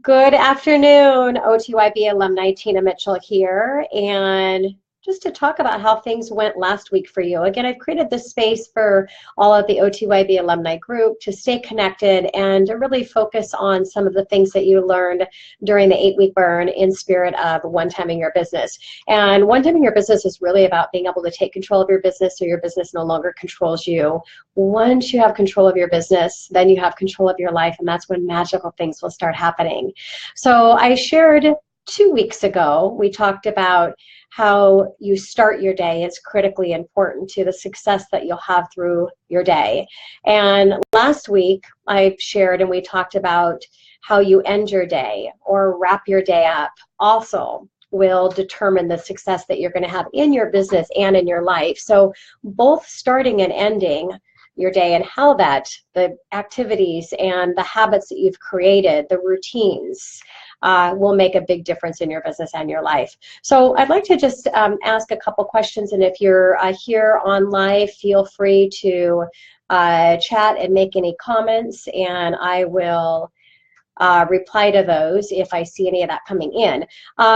Good afternoon, OTYB alumni Tina Mitchell here, and just to talk about how things went last week for you. Again, I've created this space for all of the OTYB alumni group to stay connected and to really focus on some of the things that you learned during the 8-week burn in spirit of one-timing your business. And one-timing your business is really about being able to take control of your business so your business no longer controls you. Once you have control of your business, then you have control of your life, and that's when magical things will start happening. So I shared 2 weeks ago, we talked about how you start your day is critically important to the success that you'll have through your day. And last week I shared and we talked about how you end your day or wrap your day up also will determine the success that you're going to have in your business and in your life. So both starting and ending your day and how that, the activities and the habits that you've created, the routines, will make a big difference in your business and your life. So I'd like to just ask a couple questions, and if you're here on live, feel free to chat and make any comments, and I will reply to those if I see any of that coming in.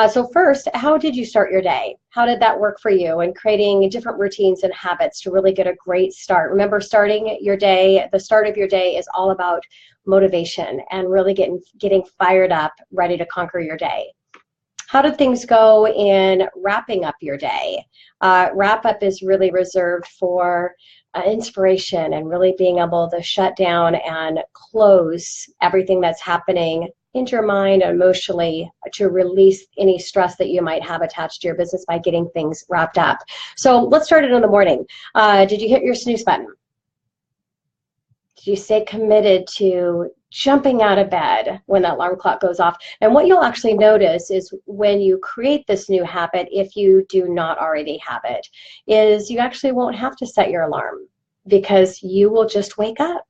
So first, how did you start your day? How did that work for you in creating different routines and habits to really get a great start? Remember, starting your day, the start of your day is all about motivation and really getting fired up, ready to conquer your day. How did things go in wrapping up your day? Wrap up is really reserved for inspiration and really being able to shut down and close everything that's happening in your mind emotionally to release any stress that you might have attached to your business by getting things wrapped up. So let's start it in the morning. Did you hit your snooze button? Did you stay committed to jumping out of bed when that alarm clock goes off? And what you'll actually notice is when you create this new habit, if you do not already have it, is you actually won't have to set your alarm because you will just wake up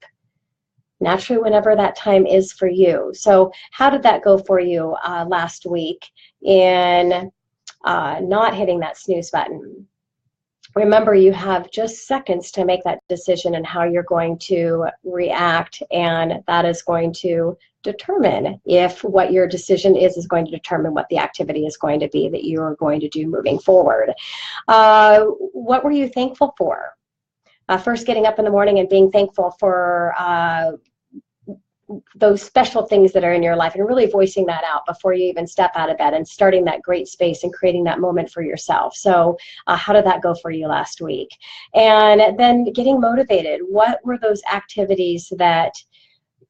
naturally whenever that time is for you. So how did that go for you last week in not hitting that snooze button? Remember, you have just seconds to make that decision and how you're going to react, and that is going to determine if what your decision is going to determine what the activity is going to be that you are going to do moving forward. What were you thankful for? First, getting up in the morning and being thankful for those special things that are in your life and really voicing that out before you even step out of bed and starting that great space and creating that moment for yourself. So how did that go for you last week? And then getting motivated. What were those activities that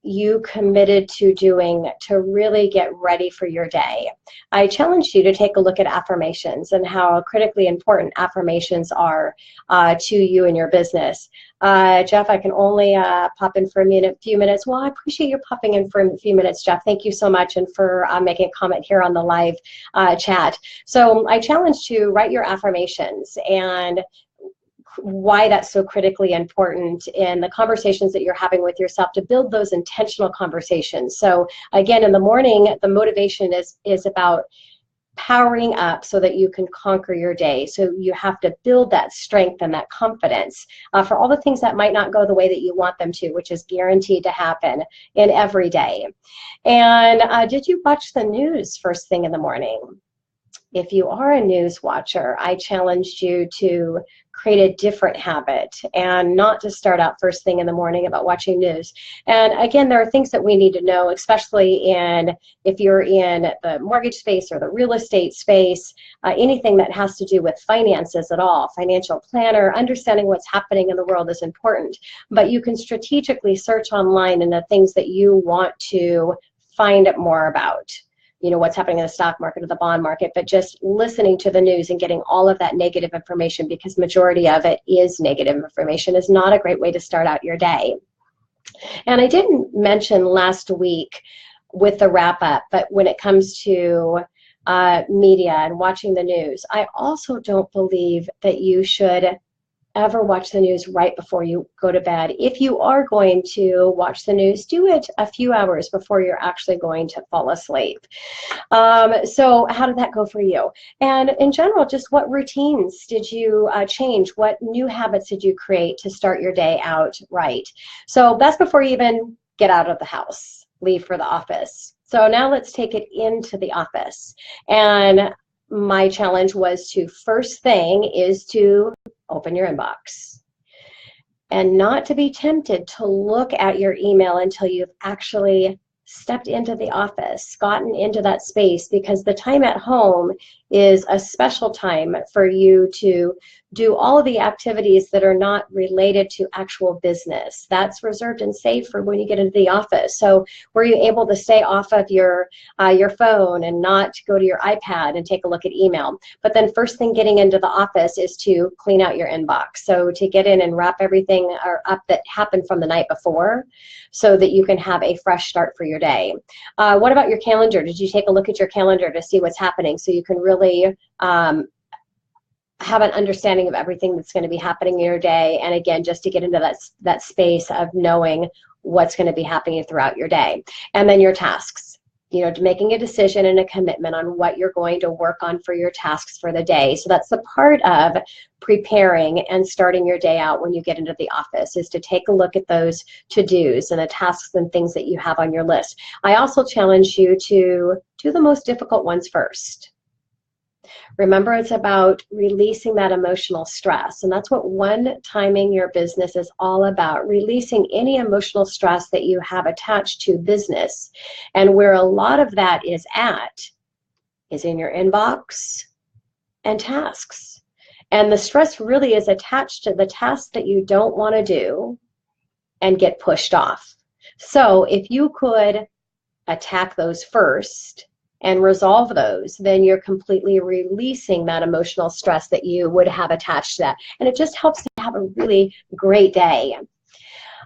you committed to doing to really get ready for your day? I challenge you to take a look at affirmations and how critically important affirmations are to you and your business. Jeff, I can only pop in for a few minutes. Well, I appreciate you popping in for a few minutes, Jeff. Thank you so much, and for making a comment here on the live chat. So I challenge you to write your affirmations and why that's so critically important in the conversations that you're having with yourself to build those intentional conversations. So again, in the morning, the motivation is about powering up so that you can conquer your day. So you have to build that strength and that confidence for all the things that might not go the way that you want them to, which is guaranteed to happen in every day. And did you watch the news first thing in the morning? If you are a news watcher, I challenged you to create a different habit and not to start out first thing in the morning about watching news. And again, there are things that we need to know, especially if you're in the mortgage space or the real estate space, anything that has to do with finances at all, financial planner, understanding what's happening in the world is important. But you can strategically search online in the things that you want to find more about. You know, what's happening in the stock market or the bond market, but just listening to the news and getting all of that negative information, because majority of it is negative information, is not a great way to start out your day. And I didn't mention last week with the wrap up, but when it comes to media and watching the news, I also don't believe that you should ever watch the news right before you go to bed. If you are going to watch the news, do it a few hours before you're actually going to fall asleep. So how did that go for you? And in general, just what routines did you change? What new habits did you create to start your day out right? So that's before you even get out of the house, leave for the office. So now let's take it into the office. And my challenge was to, first thing is to open your inbox and not to be tempted to look at your email until you've actually stepped into the office, gotten into that space, because the time at home is a special time for you to do all of the activities that are not related to actual business. That's reserved and saved for when you get into the office. So were you able to stay off of your phone and not go to your iPad and take a look at email? But then first thing getting into the office is to clean out your inbox. So to get in and wrap everything up that happened from the night before so that you can have a fresh start for your day. What about your calendar? Did you take a look at your calendar to see what's happening so you can really have an understanding of everything that's going to be happening in your day? And again, just to get into that space of knowing what's going to be happening throughout your day. And then your tasks, you know, making a decision and a commitment on what you're going to work on for your tasks for the day. So that's the part of preparing and starting your day out when you get into the office, is to take a look at those to-dos and the tasks and things that you have on your list. I also challenge you to do the most difficult ones first. Remember, it's about releasing that emotional stress, and that's what one-timing your business is all about, releasing any emotional stress that you have attached to business. And where a lot of that is in your inbox and tasks. And the stress really is attached to the tasks that you don't want to do and get pushed off. So if you could attack those first and resolve those, then you're completely releasing that emotional stress that you would have attached to that. And it just helps to have a really great day.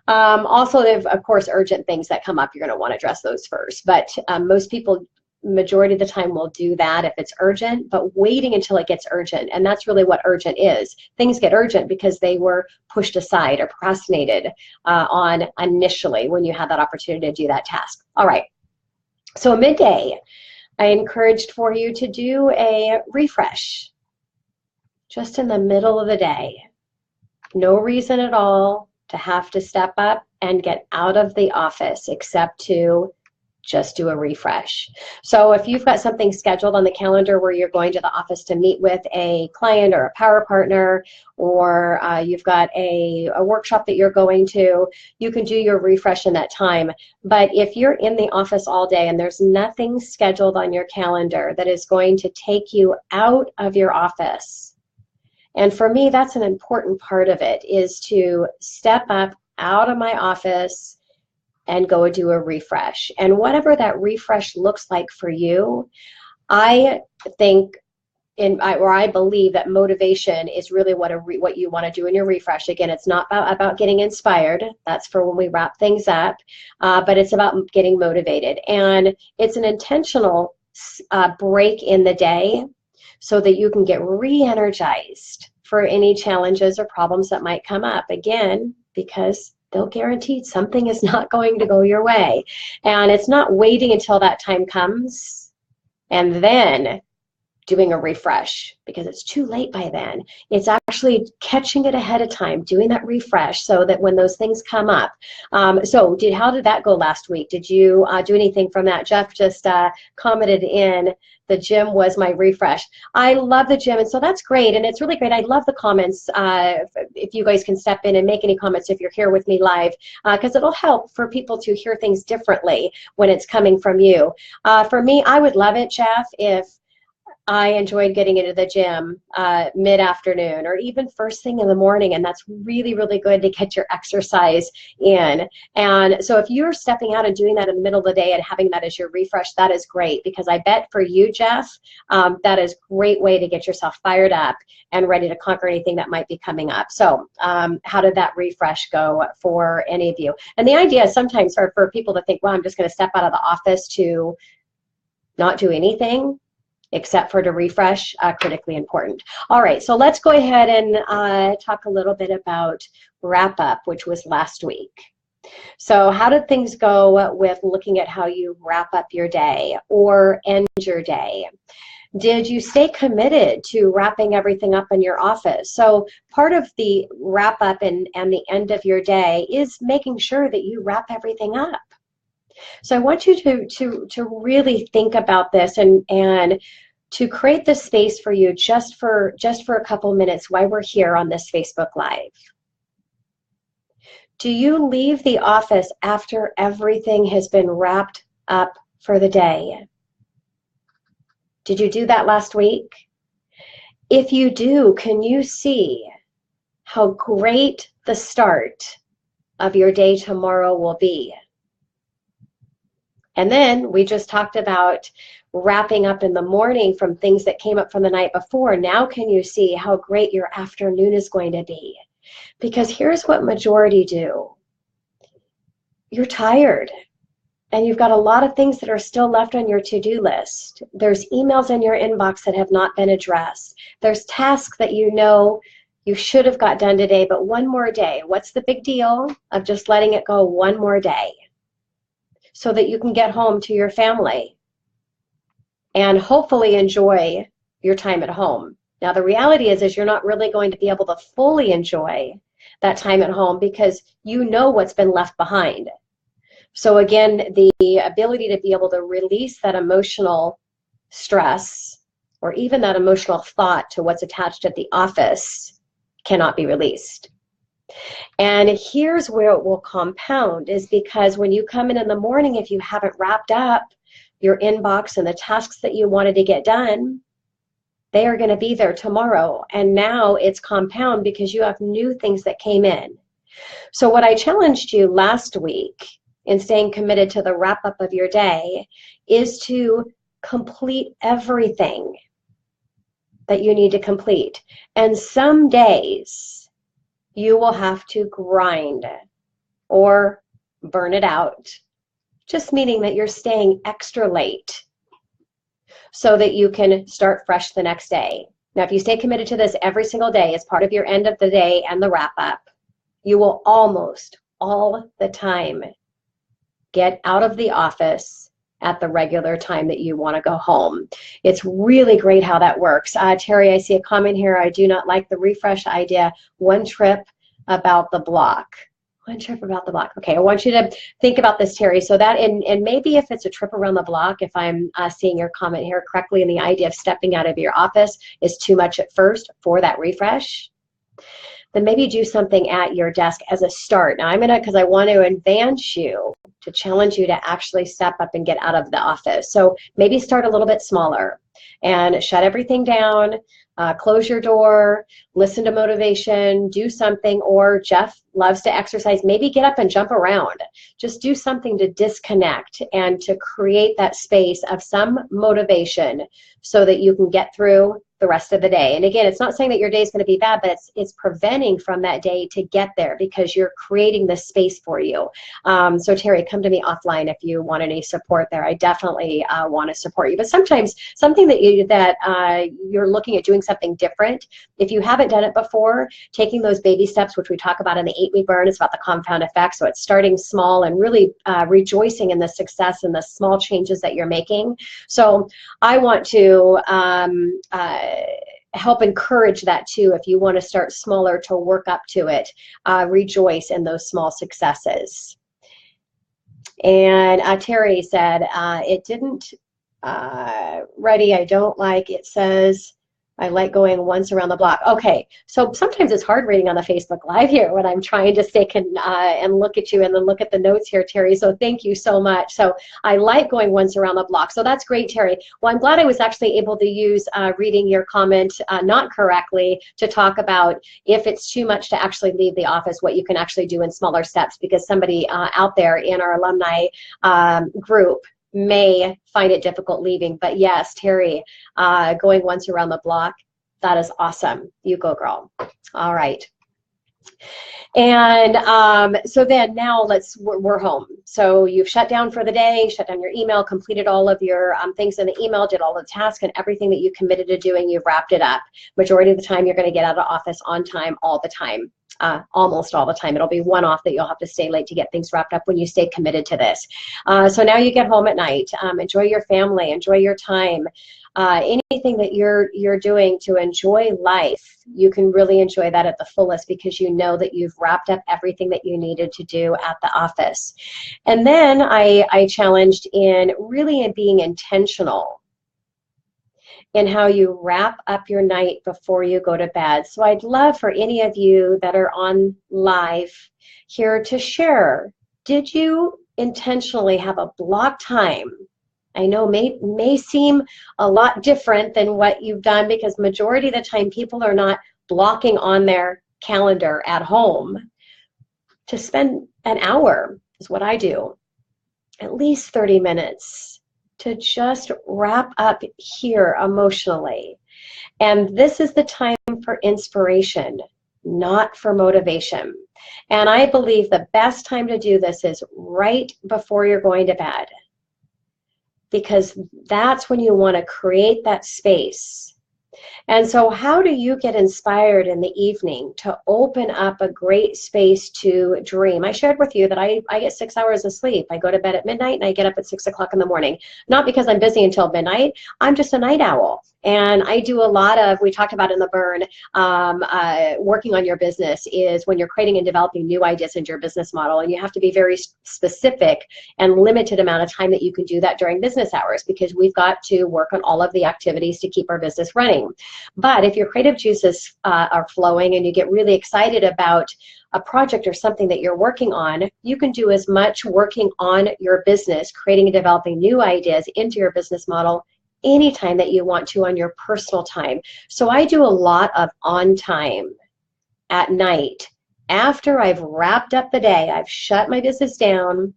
Also, there's, of course, urgent things that come up. You're going to want to address those first. But most people, majority of the time, will do that if it's urgent, but waiting until it gets urgent. And that's really what urgent is. Things get urgent because they were pushed aside or procrastinated on initially when you had that opportunity to do that task. All right. So midday, I encouraged for you to do a refresh just in the middle of the day. No reason at all to have to step up and get out of the office except to just do a refresh. So if you've got something scheduled on the calendar where you're going to the office to meet with a client or a power partner, or you've got a workshop that you're going to, you can do your refresh in that time. But if you're in the office all day and there's nothing scheduled on your calendar that is going to take you out of your office, and for me, that's an important part of it, is to step up out of my office and go do a refresh. And whatever that refresh looks like for you, I think, I believe that motivation is really what you want to do in your refresh. Again, it's not about getting inspired. That's for when we wrap things up, but it's about getting motivated. And it's an intentional break in the day so that you can get re-energized for any challenges or problems that might come up. Again, because they'll guarantee something is not going to go your way. And it's not waiting until that time comes and then doing a refresh, because it's too late by then. It's actually catching it ahead of time, doing that refresh so that when those things come up. So how did that go last week? Did you do anything from that? Jeff just commented in, the gym was my refresh. I love the gym, and so that's great, and it's really great. I love the comments. If you guys can step in and make any comments if you're here with me live, because it'll help for people to hear things differently when it's coming from you. For me, I would love it, Jeff, if I enjoyed getting into the gym mid-afternoon or even first thing in the morning, and that's really, really good to get your exercise in. And so if you're stepping out and doing that in the middle of the day and having that as your refresh, that is great, because I bet for you, Jeff, that is a great way to get yourself fired up and ready to conquer anything that might be coming up. So how did that refresh go for any of you? And the idea is sometimes for people to think, well, I'm just going to step out of the office to not do anything except for to refresh, critically important. All right, so let's go ahead and talk a little bit about wrap up, which was last week. So how did things go with looking at how you wrap up your day or end your day? Did you stay committed to wrapping everything up in your office? So part of the wrap up and the end of your day is making sure that you wrap everything up. So I want you to really think about this and to create this space for you just for a couple minutes while we're here on this Facebook Live. Do you leave the office after everything has been wrapped up for the day? Did you do that last week? If you do, can you see how great the start of your day tomorrow will be? And then we just talked about wrapping up in the morning from things that came up from the night before. Now can you see how great your afternoon is going to be? Because here's what majority do. You're tired and you've got a lot of things that are still left on your to-do list. There's emails in your inbox that have not been addressed. There's tasks that you know you should have got done today, but one more day. What's the big deal of just letting it go one more day so that you can get home to your family and hopefully enjoy your time at home? Now, the reality is you're not really going to be able to fully enjoy that time at home because you know what's been left behind. So again, the ability to be able to release that emotional stress or even that emotional thought to what's attached at the office cannot be released. And here's where it will compound is because when you come in the morning, if you haven't wrapped up your inbox and the tasks that you wanted to get done, they are going to be there tomorrow. And now it's compound because you have new things that came in. So what I challenged you last week in staying committed to the wrap up of your day is to complete everything that you need to complete. And some days you will have to grind or burn it out, just meaning that you're staying extra late so that you can start fresh the next day. Now, if you stay committed to this every single day as part of your end of the day and the wrap up, you will almost all the time get out of the office at the regular time that you want to go home. It's really great how that works. Terry, I see a comment here. I do not like the refresh idea. One trip about the block. One trip about the block. Okay, I want you to think about this, Terry. So that, and maybe if it's a trip around the block, if I'm seeing your comment here correctly, and the idea of stepping out of your office is too much at first for that refresh, then maybe do something at your desk as a start. Now because I want to advance you, to challenge you to actually step up and get out of the office. So maybe start a little bit smaller and shut everything down, close your door, listen to motivation, do something, or Jeff loves to exercise, maybe get up and jump around. Just do something to disconnect and to create that space of some motivation so that you can get through the rest of the day. And again, it's not saying that your day is going to be bad, but it's preventing from that day to get there because you're creating this space for you. So Terry, come to me offline if you want any support there. I definitely want to support you. But sometimes something that you're looking at doing something different. If you haven't done it before, taking those baby steps, which we talk about in the 8-week burn, is about the compound effect. So it's starting small and really rejoicing in the success and the small changes that you're making. So I want to help encourage that too. If you want to start smaller to work up to it, rejoice in those small successes. And Terry said, it didn't, ready, I don't like, it says, I like going once around the block. Okay, so sometimes it's hard reading on the Facebook Live here when I'm trying to stick and look at you and then look at the notes here, Terry. So thank you so much. So I like going once around the block. So that's great, Terry. Well, I'm glad I was actually able to use reading your comment not correctly to talk about if it's too much to actually leave the office, what you can actually do in smaller steps, because somebody out there in our alumni group may find it difficult leaving. But yes, Terry, going once around the block, that is awesome. You go, girl. All right. And so then now we're home. So you've shut down for the day, shut down your email, completed all of your things in the email, did all the tasks and everything that you committed to doing, you've wrapped it up. Majority of the time, you're going to get out of office on time all the time. almost all the time. It'll be one off that you'll have to stay late to get things wrapped up when you stay committed to this. So now you get home at night. Enjoy your family. Enjoy your time. Anything that you're doing to enjoy life, you can really enjoy that at the fullest because you know that you've wrapped up everything that you needed to do at the office. And then I challenged in really in being intentional in how you wrap up your night before you go to bed. So I'd love for any of you that are on live here to share, did you intentionally have a block time? I know may seem a lot different than what you've done because majority of the time people are not blocking on their calendar at home to spend an hour is what I do, at least 30 minutes to just wrap up here emotionally. And this is the time for inspiration, not for motivation. And I believe the best time to do this is right before you're going to bed, because that's when you want to create that space. And so how do you get inspired in the evening to open up a great space to dream? I shared with you that I get 6 hours of sleep. I go to bed at midnight and I get up at 6 o'clock in the morning. Not because I'm busy until midnight. I'm just a night owl. And I do a lot of, we talked about in the burn, working on your business is when you're creating and developing new ideas into your business model. And you have to be very specific and limited amount of time that you can do that during business hours, because we've got to work on all of the activities to keep our business running. But if your creative juices are flowing and you get really excited about a project or something that you're working on, you can do as much working on your business, creating and developing new ideas into your business model anytime that you want to on your personal time. So I do a lot of on time at night after I've wrapped up the day. I've shut my business down,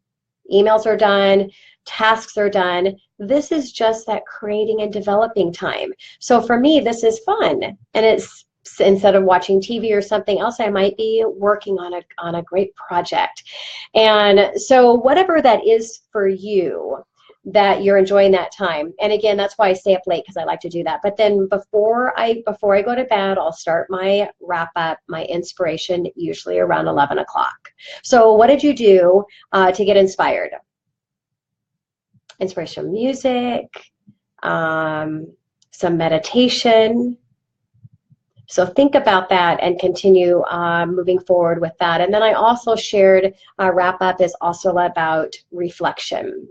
emails are done, tasks are done. This is just that creating and developing time. So for me, this is fun. And it's, instead of watching TV or something else, I might be working on a great project. And so whatever that is for you, that you're enjoying that time. And again, that's why I stay up late, because I like to do that. But then before I go to bed, I'll start my wrap up, my inspiration, usually around 11 o'clock. So what did you do to get inspired? Inspirational music, some meditation. So think about that and continue moving forward with that. And then I also shared wrap up is also about reflection.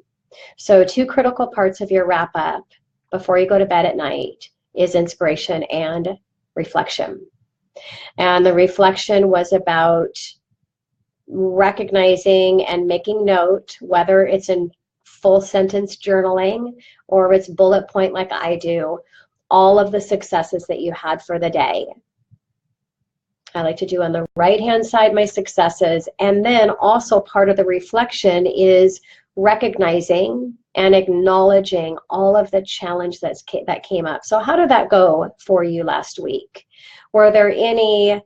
So 2 critical parts of your wrap up before you go to bed at night is inspiration and reflection. And the reflection was about recognizing and making note, whether it's in full sentence journaling or it's bullet point like I do, all of the successes that you had for the day. I like to do on the right hand side my successes, and then also part of the reflection is recognizing and acknowledging all of the challenge that came up. So how did that go for you last week? Were there any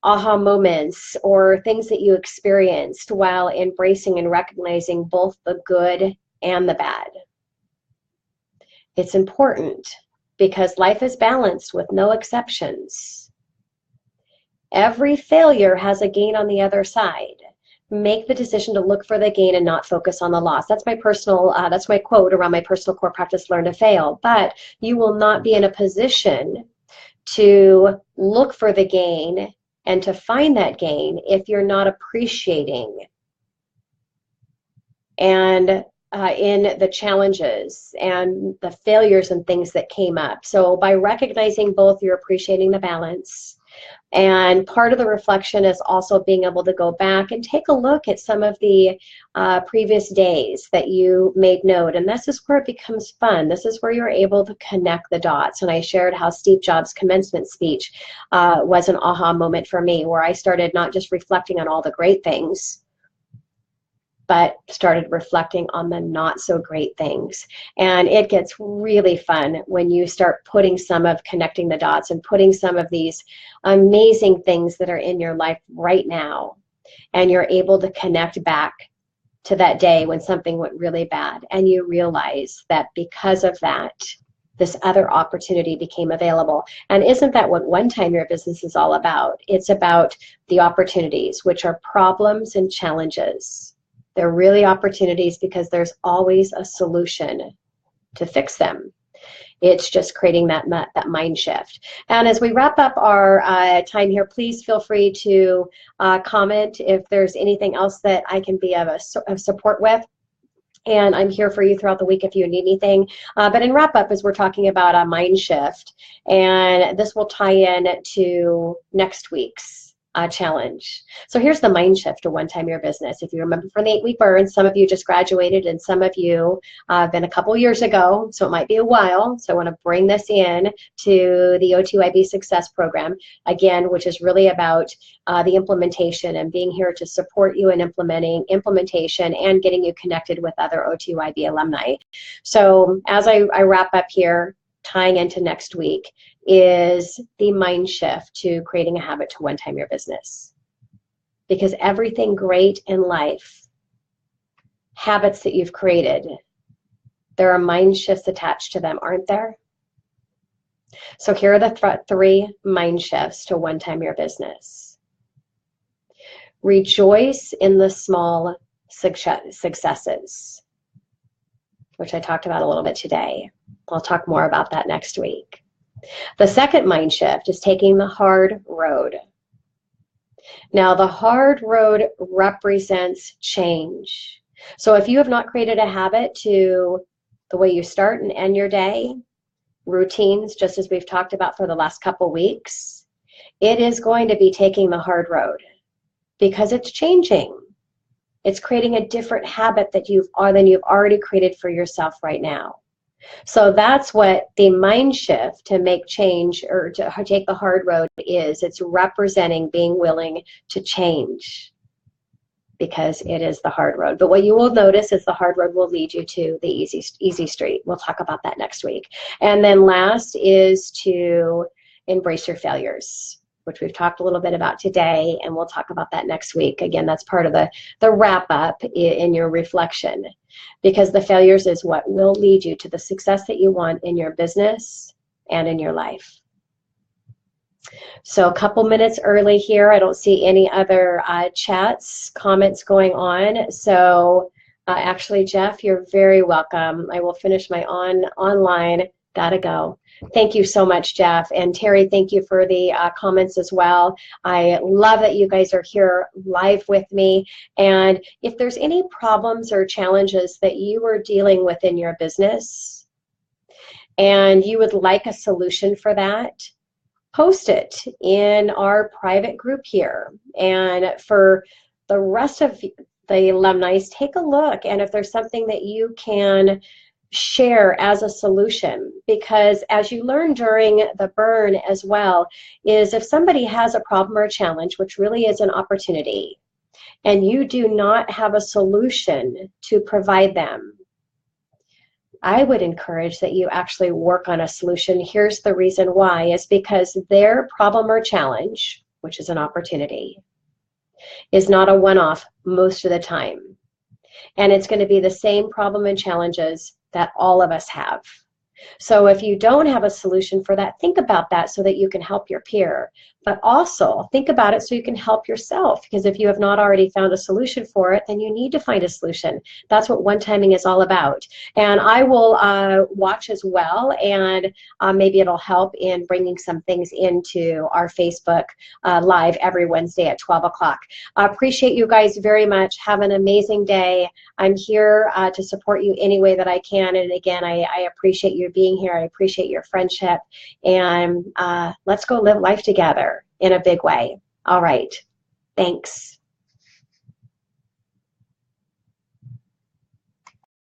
aha moments or things that you experienced while embracing and recognizing both the good and the bad? It's important because life is balanced with no exceptions. Every failure has a gain on the other side. Make the decision to look for the gain and not focus on the loss. That's my personal, that's my quote around my personal core practice, Learn to Fail. But you will not be in a position to look for the gain and to find that gain if you're not appreciating and in the challenges and the failures and things that came up. So by recognizing both, you're appreciating the balance. And part of the reflection is also being able to go back and take a look at some of the previous days that you made note. And this is where it becomes fun. This is where you're able to connect the dots. And I shared how Steve Jobs' commencement speech was an aha moment for me, where I started not just reflecting on all the great things, but started reflecting on the not so great things. And it gets really fun when you start putting some of connecting the dots and putting some of these amazing things that are in your life right now. And you're able to connect back to that day when something went really bad. And you realize that because of that, this other opportunity became available. And isn't that what One Time Your Business is all about? It's about the opportunities, which are problems and challenges. They're really opportunities because there's always a solution to fix them. It's just creating that mind shift. And as we wrap up our time here, please feel free to comment if there's anything else that I can be of support with. And I'm here for you throughout the week if you need anything. But in wrap up, as we're talking about a mind shift, and this will tie in to next week's challenge. So here's the mind shift to One Time Your Business. If you remember from the 8-week burn, some of you just graduated and some of you have been a couple years ago, so it might be a while. So I want to bring this in to the OTYB Success Program, again, which is really about the implementation and being here to support you in implementation and getting you connected with other OTYB alumni. So as I wrap up here, tying into next week, is the mind shift to creating a habit to One Time Your Business. Because everything great in life, habits that you've created, there are mind shifts attached to them, aren't there? So here are the 3 mind shifts to One Time Your Business. Rejoice in the small successes, which I talked about a little bit today. I'll talk more about that next week. The second mind shift is taking the hard road. Now, the hard road represents change. So if you have not created a habit to the way you start and end your day, routines, just as we've talked about for the last couple weeks, it is going to be taking the hard road because it's changing. It's creating a different habit than you've already created for yourself right now. So that's what the mind shift to make change or to take the hard road is. It's representing being willing to change because it is the hard road. But what you will notice is the hard road will lead you to the easy street. We'll talk about that next week. And then last is to embrace your failures, which we've talked a little bit about today, and we'll talk about that next week. Again, that's part of the wrap up in your reflection, because the failures is what will lead you to the success that you want in your business and in your life. So a couple minutes early here. I don't see any other chats, comments going on. So actually, Jeff, you're very welcome. I will finish my online. Gotta go. Thank you so much, Jeff. And Terry, thank you for the comments as well. I love that you guys are here live with me. And if there's any problems or challenges that you are dealing with in your business and you would like a solution for that, post it in our private group here. And for the rest of the alumni, take a look. And if there's something that you can share as a solution, because as you learn during the burn as well, is if somebody has a problem or a challenge, which really is an opportunity, and you do not have a solution to provide them, I would encourage that you actually work on a solution. Here's the reason why, is because their problem or challenge, which is an opportunity, is not a one-off most of the time. And it's going to be the same problem and challenges that all of us have. So if you don't have a solution for that, think about that so that you can help your peer. But also think about it so you can help yourself, because if you have not already found a solution for it, then you need to find a solution. That's what one timing is all about. And I will watch as well, and maybe it'll help in bringing some things into our Facebook Live every Wednesday at 12 o'clock. I appreciate you guys very much. Have an amazing day. I'm here to support you any way that I can. And again, I appreciate you being here. I appreciate your friendship. And let's go live life together in a big way. All right. Thanks.